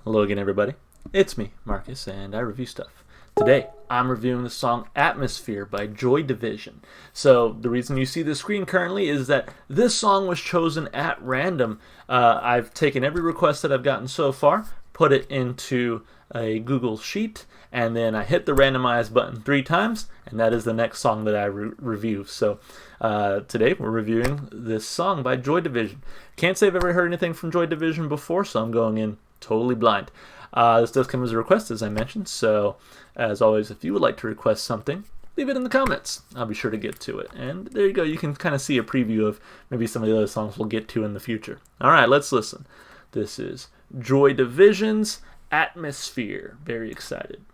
Hello again, everybody. It's me, Marcus, and I review stuff. Today, I'm reviewing the song Atmosphere by Joy Division. So, the reason you see the screen currently is that this song was chosen at random. I've taken every request that I've gotten so far, put it into a Google Sheet, and then I hit the randomize button 3 times, and that is the next song that I review. So, today we're reviewing this song by Joy Division. Can't say I've ever heard anything from Joy Division before, so I'm going in totally blind. This does come as a request, as I mentioned, so as always, if you would like to request something, leave it in the comments. I'll be sure to get to it. And there you go, you can kind of see a preview of maybe some of the other songs we'll get to in the future. Alright, let's listen. This is Joy Division's Atmosphere. Very excited.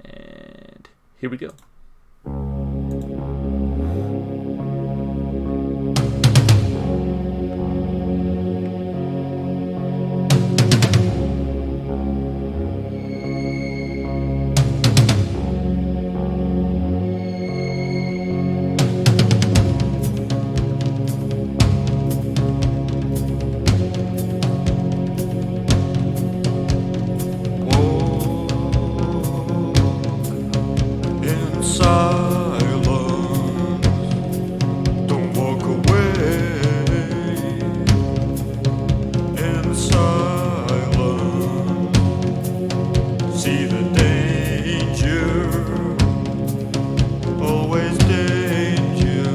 And here we go. See the danger, always danger,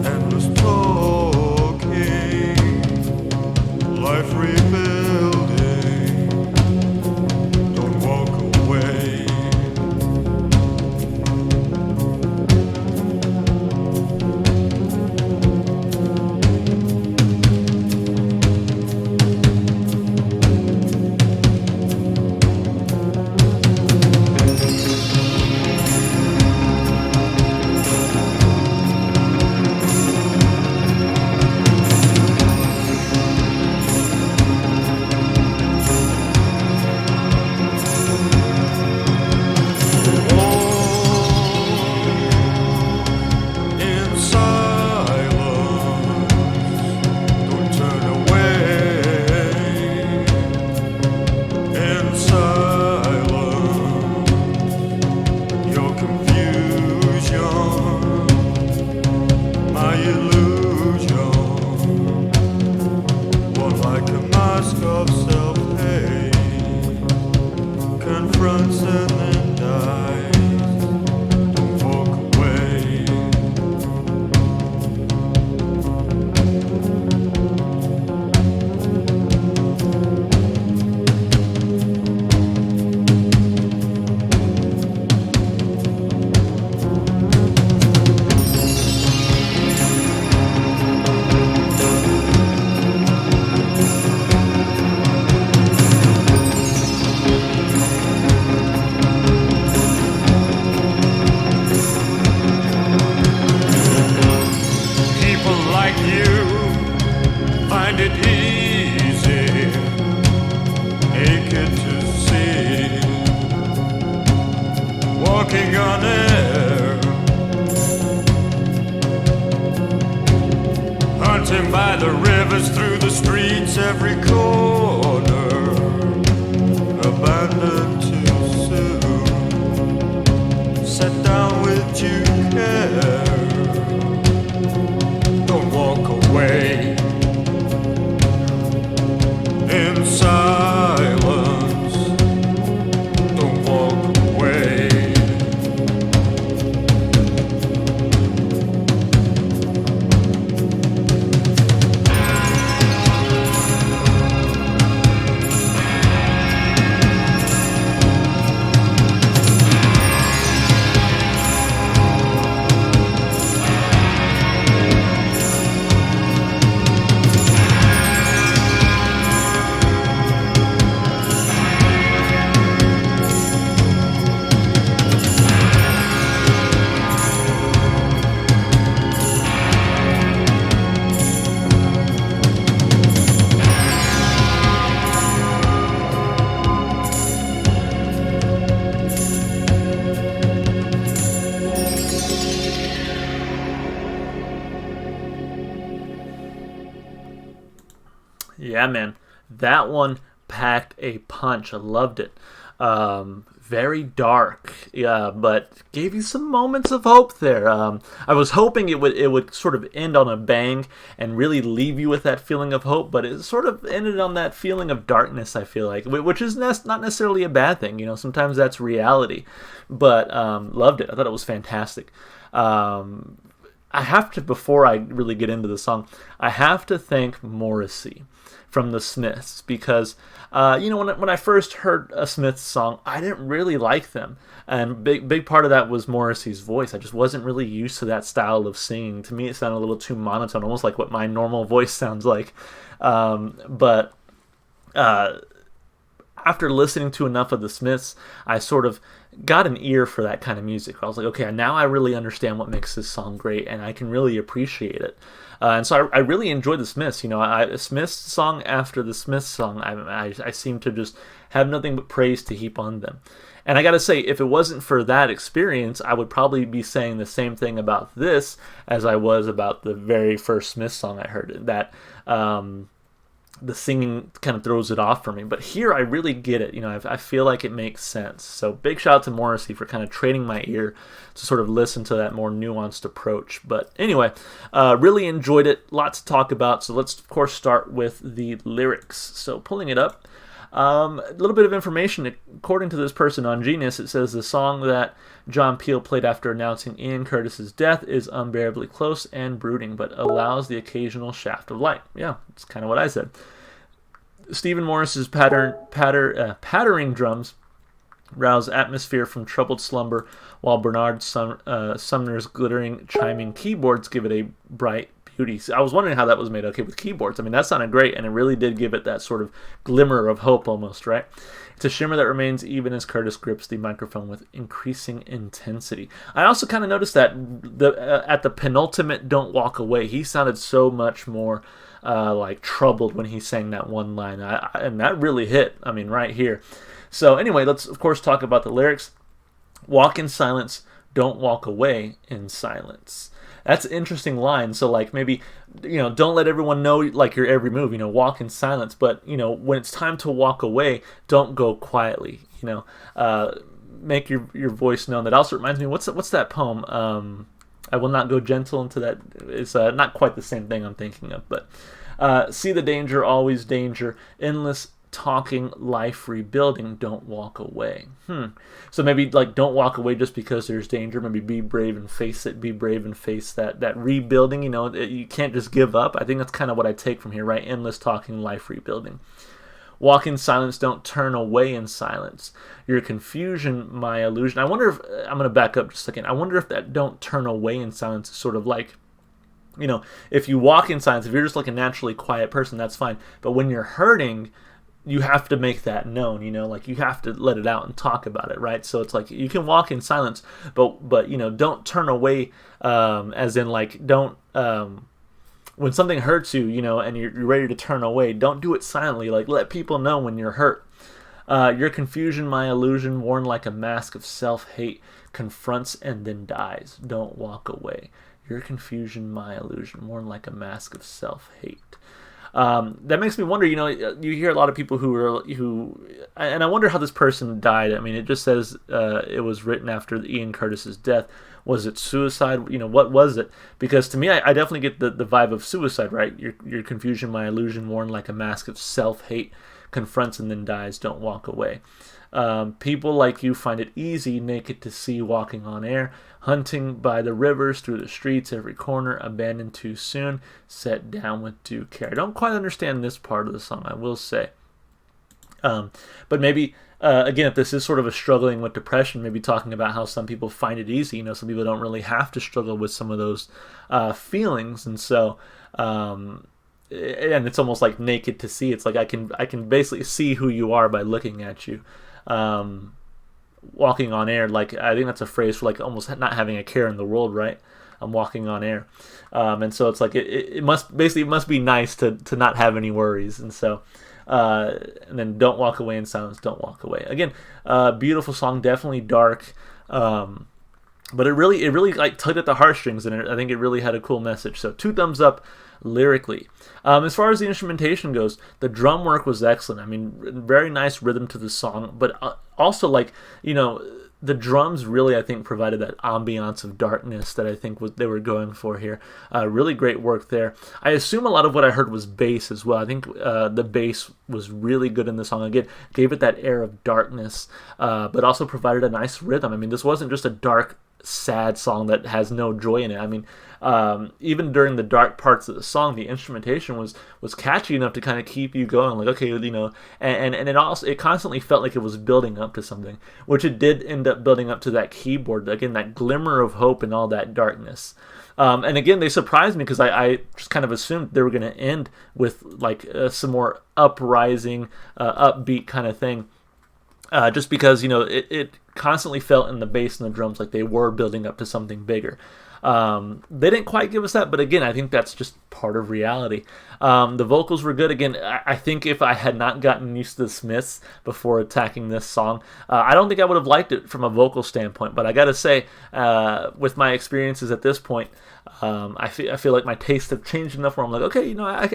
endless talking, life rebuilding, don't walk away. Of self-hate confronts and then dies. Don't walk away. Find it easy, naked to see, walking on air, hunting by the rivers, through the streets, every corner, abandoned too soon, set down with due care, don't walk away. In silence, don't walk away. Yeah, man. That one packed a punch. I loved it. Very dark, yeah, but gave you some moments of hope there. I was hoping it would sort of end on a bang and really leave you with that feeling of hope, but it sort of ended on that feeling of darkness. I feel like, which is not necessarily a bad thing. Sometimes that's reality. But loved it. I thought it was fantastic. I have to, before I really get into the song, I have to thank Morrissey from the Smiths, because when I first heard a Smiths song, I didn't really like them, and big part of that was Morrissey's voice. I just wasn't really used to that style of singing. To me, it sounded a little too monotone, almost like what my normal voice sounds like. But after listening to enough of the Smiths, I sort of got an ear for that kind of music. I was like, okay, now I really understand what makes this song great, and I can really appreciate it. And so I really enjoyed the Smiths. A Smiths song after the Smiths song, I seem to just have nothing but praise to heap on them. And I gotta say, if it wasn't for that experience, I would probably be saying the same thing about this as I was about the very first Smiths song I heard. That the singing kind of throws it off for me. But here I really get it. I feel like it makes sense. So big shout out to Morrissey for kind of training my ear to sort of listen to that more nuanced approach. But anyway, really enjoyed it. Lots to talk about. So let's, of course, start with the lyrics. So pulling it up. A little bit of information. According to this person on Genius, it says the song that John Peel played after announcing Ian Curtis's death is unbearably close and brooding, but allows the occasional shaft of light. Yeah, that's kind of what I said. Stephen Morris's pattering drums rouse atmosphere from troubled slumber, while Bernard Sumner's glittering, chiming keyboards give it a bright beauty. I was wondering how that was made. Okay, with keyboards. I mean, that sounded great, and it really did give it that sort of glimmer of hope almost, right? It's a shimmer that remains even as Curtis grips the microphone with increasing intensity. I also kind of noticed that at the penultimate "Don't Walk Away," he sounded so much more like troubled when he sang that one line, and that really hit. I mean, right here. So anyway, let's of course talk about the lyrics. Walk in silence, don't walk away in silence. That's an interesting line. So like maybe, don't let everyone know like your every move, walk in silence. But, when it's time to walk away, don't go quietly, make your voice known. That also reminds me, what's that poem? I will not go gentle into that. It's not quite the same thing I'm thinking of, but see the danger, always danger, endless talking, life rebuilding, don't walk away. So maybe like don't walk away just because there's danger. Maybe be brave and face it. Be brave and face that rebuilding. You can't just give up. I think that's kind of what I take from here, right? Endless talking, life rebuilding. Walk in silence, don't turn away in silence. Your confusion, my illusion. I wonder if, I'm going to back up just a second. I wonder if that don't turn away in silence is sort of like, if you walk in silence, if you're just like a naturally quiet person, that's fine. But when you're hurting, you have to make that known, like you have to let it out and talk about it, right? So it's like you can walk in silence, but don't turn away, as in like don't, when something hurts you, and you're ready to turn away, don't do it silently. Like let people know when you're hurt. Your confusion, my illusion, worn like a mask of self-hate, confronts and then dies. Don't walk away. Your confusion, my illusion, worn like a mask of self-hate. That makes me wonder, you hear a lot of people who, and I wonder how this person died. I mean, it just says it was written after Ian Curtis's death. Was it suicide? What was it? Because to me, I definitely get the vibe of suicide, right? Your confusion, my illusion, worn like a mask of self-hate, confronts and then dies, don't walk away. People like you find it easy, naked to see, walking on air, hunting by the rivers, through the streets, every corner, abandoned too soon, set down with due care. I don't quite understand this part of the song, I will say. But maybe, again, if this is sort of a struggling with depression, maybe talking about how some people find it easy. Some people don't really have to struggle with some of those feelings, and so and it's almost like naked to see. It's like I can basically see who you are by looking at you. Walking on air, like I think that's a phrase for like almost not having a care in the world, right? I'm walking on air, and so it's like it must be nice to not have any worries, and so and then don't walk away in silence, don't walk away. Again, beautiful song, definitely dark, but it really like tugged at the heartstrings, and I think it really had a cool message. So 2 thumbs up lyrically. As far as the instrumentation goes, the drum work was excellent. I mean, very nice rhythm to the song, but also, like, the drums really, I think, provided that ambiance of darkness that I think they were going for here. Really great work there. I assume a lot of what I heard was bass as well. I think the bass was really good in the song. Again, gave it that air of darkness, but also provided a nice rhythm. I mean, this wasn't just a dark, sad song that has no joy in it. I mean, even during the dark parts of the song, the instrumentation was catchy enough to kind of keep you going, like, okay, and it constantly felt like it was building up to something, which it did end up building up to that keyboard, again, that glimmer of hope in all that darkness. And again, they surprised me because I just kind of assumed they were going to end with like some more uprising, upbeat kind of thing. Just because, it constantly felt in the bass and the drums like they were building up to something bigger. They didn't quite give us that, but again, I think that's just part of reality. The vocals were good. Again, I think if I had not gotten used to the Smiths before attacking this song, I don't think I would have liked it from a vocal standpoint. But I gotta say, with my experiences at this point, I feel like my tastes have changed enough where I'm like, okay,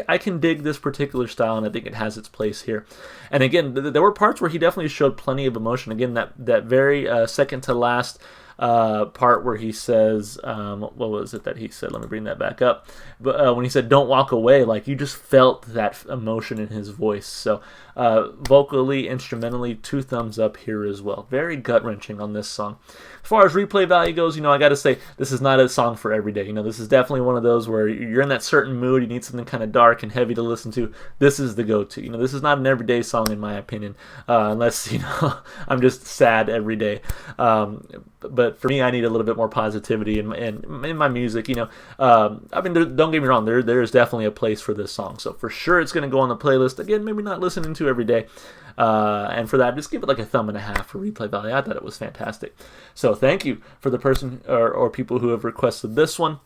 I can dig this particular style, and I think it has its place here. And again, there were parts where he definitely showed plenty of emotion. Again, that very second to last part where he says, what was it that he said? Let me bring that back up. But when he said, "Don't walk away," like, you just felt that emotion in his voice. So vocally, instrumentally, 2 thumbs up here as well. Very gut-wrenching on this song. As far as replay value goes, I got to say, this is not a song for every day. This is definitely one of those where you're in that certain mood, you need something kind of dark and heavy to listen to. This is the go-to. This is not an everyday song, in my opinion, unless, I'm just sad every day. But for me, I need a little bit more positivity in my music. I mean, don't get me wrong, there is definitely a place for this song. So for sure, it's going to go on the playlist. Again, maybe not listening to every day. And for that, just give it like a 1.5 for replay value. I thought it was fantastic. So thank you for the person or people who have requested this one.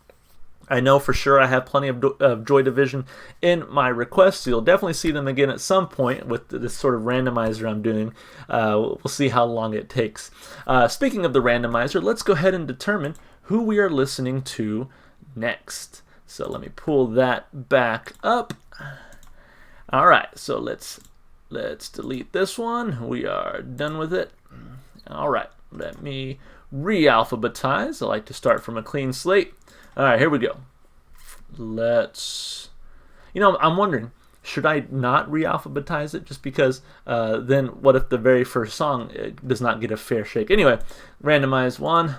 I know for sure I have plenty of Joy Division in my requests. You'll definitely see them again at some point with this sort of randomizer I'm doing. We'll see how long it takes. Speaking of the randomizer, let's go ahead and determine who we are listening to next. So let me pull that back up. All right, so let's delete this one. We are done with it. All right, let me re-alphabetize. I like to start from a clean slate. All right, here we go. I'm wondering, should I not re-alphabetize it just because then what if the very first song does not get a fair shake? Anyway, randomize 1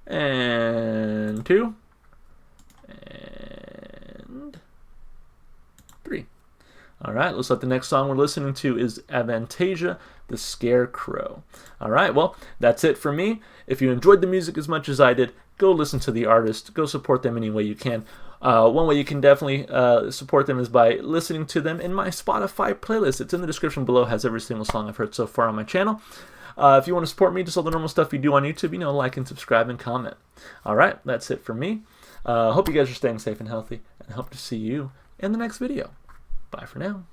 and 2 and 3. All right, looks like the next song we're listening to is Avantasia, the Scarecrow. All right, well, that's it for me. If you enjoyed the music as much as I did, go listen to the artist. Go support them any way you can. One way you can definitely support them is by listening to them in my Spotify playlist. It's in the description below. It has every single song I've heard so far on my channel. If you want to support me, just all the normal stuff you do on YouTube, like and subscribe and comment. All right, that's it for me. Hope you guys are staying safe and healthy, and hope to see you in the next video. Bye for now.